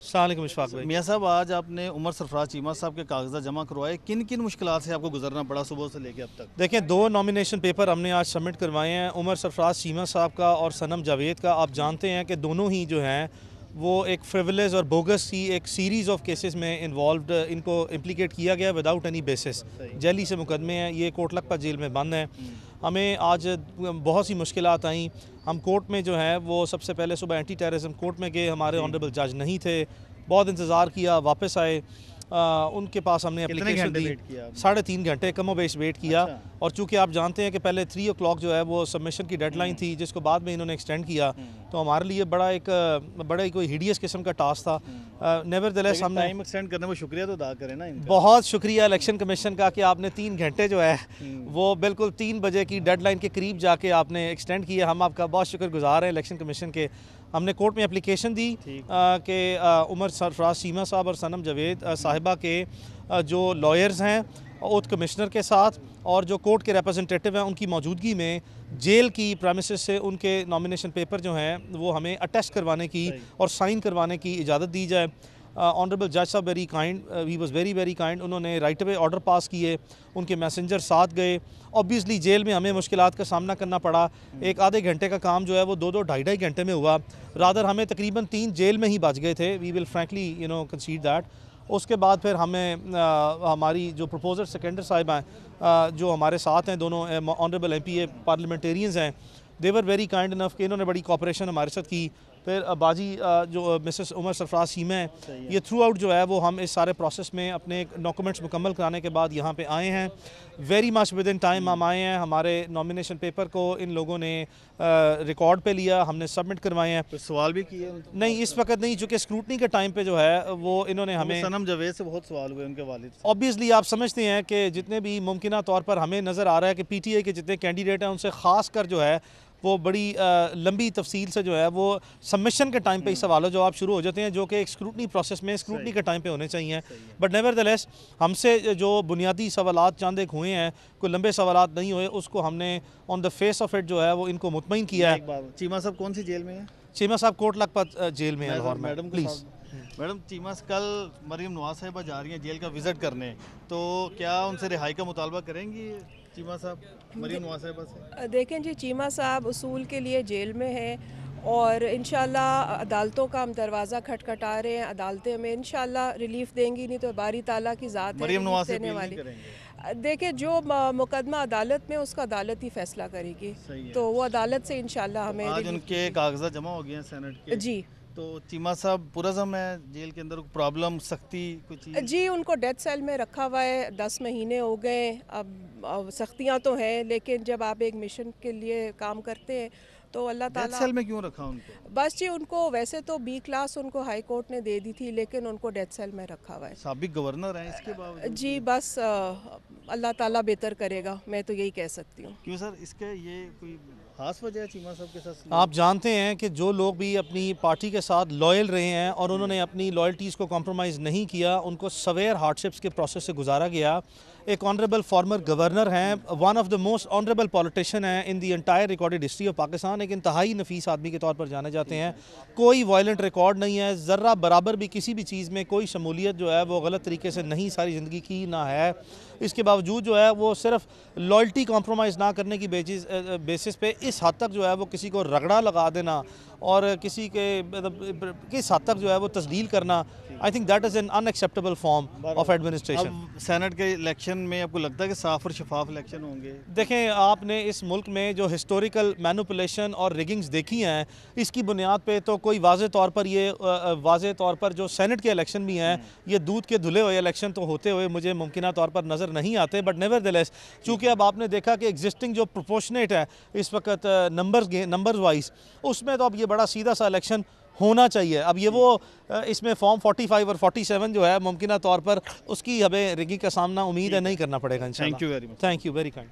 अस्सलाम वालेकुम इशफाक भाई। मियाँ साहब, आज आपने उमर सरफराज चीमा साहब के कागजात जमा करवाए। किन किन मुश्किलात से आपको गुजरना पड़ा सुबह से लेकर अब तक? देखिए, 2 नॉमिनेशन पेपर हमने आज सबमिट करवाए हैं, उमर सरफराज चीमा साहब का और सनम जावेद का। आप जानते हैं कि दोनों ही जो हैं वो एक फ्रिवलेस और बोगस की एक सीरीज़ ऑफ केसेस में इन्वॉल्व्ड, इनको इम्प्लिकेट किया गया विदाउट एनी बेसिस। जैली से मुकदमे हैं, ये कोटलखपत जेल में बंद हैं। हमें आज बहुत सी मुश्किलात आई। हम कोर्ट में जो है वो सबसे पहले सुबह एंटी टेररिज्म कोर्ट में गए, हमारे ऑनरेबल जज नहीं थे, बहुत इंतज़ार किया, वापस आए। उनके पास हमने एप्लीकेशन दी, 3.5 घंटे कमोबेश वेट किया। अच्छा। और चूंकि आप जानते हैं कि पहले 3 o'clock जो है वो सबमिशन की डेडलाइन थी, जिसको बाद में इन्होंने एक्सटेंड किया, तो हमारे लिए बड़ा ही कोई हिडियस किस्म का टास्क था। नेवरदलेस हमने टाइम एक्सटेंड करने में शुक्रिया तो अदा करें ना इनका। बहुत शुक्रिया इलेक्शन कमीशन का कि आपने 3 घंटे जो है वो बिल्कुल 3 बजे की डेडलाइन के करीब जाके आपने एक्सटेंड किया। हम आपका बहुत शुक्रगुजार हैं इलेक्शन कमीशन के। हमने कोर्ट में एप्लीकेशन दी कि उमर सरफराज चीमा साहब और सनम जावेद साहिबा के जो लॉयर्स हैं ओथ कमिश्नर के साथ और जो कोर्ट के रिप्रेजेंटेटिव हैं उनकी मौजूदगी में जेल की प्रेमिसेस से उनके नॉमिनेशन पेपर जो हैं वो हमें अटेस्ट करवाने की और साइन करवाने की इजाज़त दी जाए। ऑनरेबल जज साहब very kind, he was very kind. उन्होंने राइट अवे ऑर्डर पास किए, उनके मैसेंजर साथ गए। ऑब्वियसली जेल में हमें मुश्किलात का सामना करना पड़ा। एक आधे घंटे का काम जो है वो 2-2 ढाई घंटे में हुआ। रादर हमें तकरीबन 3 जेल में ही बच गए थे। We will frankly concede that. उसके बाद फिर हमें हमारी जो प्रपोजर सेकेंडर साहिब हैं जो हमारे साथ हैं, दोनों ऑनरेबल MPA पार्लियामेंटेरियंस हैं, दे वर वेरी काइंड इनफ कि इन्होंने बड़ी कोऑपरेशन हमारे साथ की। फिर बाजी जो मिसेस उमर सरफराज चीमा है, ये थ्रू आउट जो है वो हम इस सारे प्रोसेस में अपने डॉक्यूमेंट्स मुकम्मल कराने के बाद यहाँ पे आए हैं। Very much with in time हम आए हैं। हमारे नॉमिनेशन पेपर को इन लोगों ने रिकॉर्ड पे लिया, हमने सबमिट करवाए हैं। तो सवाल भी किए? नहीं, इस वक्त नहीं, चूँकि स्क्रूटनी के टाइम पे जो है वो इन्होंने हमें सनम जावेद से बहुत सवाल हुए उनके वालिद से। ऑब्वियसली आप समझते हैं कि जितने भी मुमकिन तौर पर हमें नज़र आ रहा है कि PTI के जितने कैंडिडेट हैं उनसे ख़ास कर जो है वो बड़ी लंबी तफसील से जो है वो सबमिशन के टाइम पे ही सवाल जवाब शुरू हो जाते हैं, जो कि एक स्क्रूटनी प्रोसेस में स्क्रूटनी के टाइम पे होने चाहिए। बट नेवरदलेस हमसे जो बुनियादी सवालात चंद एक हुए हैं, कोई लंबे सवालात नहीं हुए, उसको हमने on the face of it जो है वो इनको मुतमईन किया है। चीमा साहब कौन सी जेल में है? चीमा साहब कोटलखपत जेल में है लाहौर में। मैडम प्लीज़ मैडम, चीमा कल मरीम नवाज साहिबा जा रही हैं जेल का विजिट करने, तो क्या उनसे रिहाई का मुतालबा करेंगी चीमा साहब मरीम नवाज साहिबा से? देखें जी, चीमा साहब उसूल के लिए जेल में है और इंशाल्लाह अदालतों का हम दरवाज़ा खटखटा रहे हैं। अदालतें हमें इंशाल्लाह रिलीफ देंगी, नहीं तो बारी ताला की ज़ात है मरीम नवाज देने वाली। करेंगे? देखिए, जो मुकदमा अदालत में उसका अदालत ही फैसला करेगी, तो वो अदालत से इंशाल्लाह हमें आज उनके कागजात जमा हो गए हैं सेनेट के। जी। तो चीमा साहब पुरज़म है जेल के अंदर? प्रॉब्लम, सख्ती कुछ? जी, उनको डेथ सेल में रखा हुआ है, 10 महीने हो गए। अब सख्तियाँ तो हैं, लेकिन जब आप एक मिशन के लिए काम करते हैं तो अल्लाह ताला। डेथ सेल में क्यों रखा उनको? बस जी, उनको वैसे तो B क्लास उनको हाई कोर्ट ने दे दी थी, लेकिन उनको डेथ सेल में रखा हुआ है। साबिक गवर्नर हैं इसके बावजूद? जी, बस अल्लाह ताला बेहतर करेगा, मैं तो यही कह सकती हूँ। क्यों सर, इसके ये कोई खास वजह है चीमा साहब के साथ? आप जानते हैं कि जो लोग भी अपनी पार्टी के साथ लॉयल रहे हैं और उन्होंने अपनी लॉयल्टीज़ को कॉम्प्रोमाइज़ नहीं किया, उनको सवेयर हार्डशिप्स के प्रोसेस से गुजारा गया। एक ऑनरेबल फॉर्मर गवर्नर हैं, one of the most honourable politician हैं in the entire recorded history of Pakistan, एक इंतहाई नफीस आदमी के तौर पर जाने जाते हैं। कोई वायलेंट रिकॉर्ड नहीं है, ज़र्रा बराबर भी किसी भी चीज़ में कोई शमूलियत जो है वो गलत तरीके से नहीं सारी ज़िंदगी की ना है। इसके बावजूद जो है वो सिर्फ लॉयल्टी कॉम्प्रोमाइज़ ना करने की बेसिस पे इस हद तक जो है वो किसी को रगड़ा लगा देना और किसी के किस हद तक जो है वो तस्दील करना, I think that is an unacceptable form of administration. अब सेनेट के इलेक्शन में आपको लगता है कि साफ और शफाफ इलेक्शन होंगे? देखें, आपने इस मुल्क में जो हिस्टोरिकल मैनिपुलेशन और रिगिंग्स देखी हैं, इसकी बुनियाद पे तो कोई वाज़े तौर पर ये वाज़े तौर पर जो सेनेट के इलेक्शन भी हैं, ये दूध के धुले हुए इलेक्शन तो होते हुए मुझे मुमकिन तौर पर नज़र नहीं आते। बट नेवरदलेस, चूँकि अब आपने देखा कि एग्जिस्टिंग जो प्रोपोर्शनेट है इस वक्त नंबर्स वाइज, उसमें तो अब ये बड़ा सीधा सा इलेक्शन होना चाहिए। अब ये वो इसमें फॉर्म 45 और 47 जो है मुमकिन तौर पर उसकी हमें रिगिंग का सामना उम्मीद है नहीं करना पड़ेगा इंशाल्लाह। Thank you very much. Thank you, very kind.